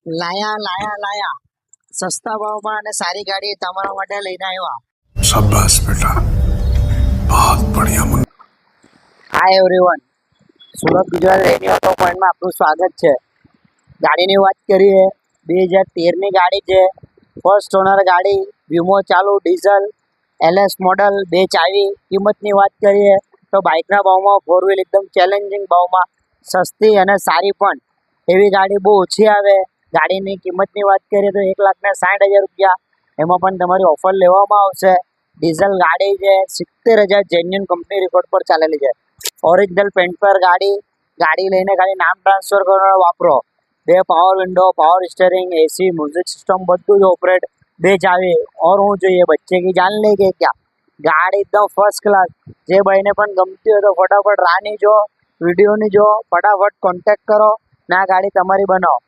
લાયા લાયા લાયા સસ્તા ભાવમાં અને સારી ગાડી તમારા માટે લઈને આવ્યા. शाबाश बेटा, बहुत बढ़िया। હાય એવરીવન, સુરત ગુજરાત રેની ઓટો પોઈન્ટમાં આપનું સ્વાગત છે. ગાડીની વાત કરીએ 2013ની ગાડી છે. ફર્સ્ટ ઓનર ગાડી, વીમો ચાલુ, ડીઝલ, LS મોડલ, 2 ચાવી. કિંમતની વાત કરીએ તો બાઇકના ભાવમાં ફોર વ્હીલ એકદમ ચેલેન્જિંગ ભાવમાં સસ્તી અને સારી પણ એવી ગાડી બહુ ઓછી આવે. ગાડીની કિંમતની વાત કરીએ તો 1,60,000 રૂપિયા, એમાં પણ તમારી ઓફર લેવામાં આવશે. ડીઝલ ગાડી છે, 70,000 જેન્યુન કંપની રેકોર્ડ પર ચાલેલી છે. ઓરિજિનલ પેન્ટ પર ગાડી લઈને ખાલી નામ ટ્રાન્સફર કરો, વાપરો. 2 પાવર વિન્ડો, પાવર સ્ટીયરિંગ, એસી, મ્યુઝિક સિસ્ટમ બધું જ ઓપરેટ, 2 ચાવી. और હું જોઈએ બચ્ચે કી જાન લે કે ક્યાં. ગાડી એકદમ ફર્સ્ટ ક્લાસ. જે ભાઈને પણ ગમતી હોય તો ફટાફટ રાની જો, વિડીયોની જો, ફટાફટ કોન્ટેક્ટ કરો ને આ ગાડી તમારી બનાવો.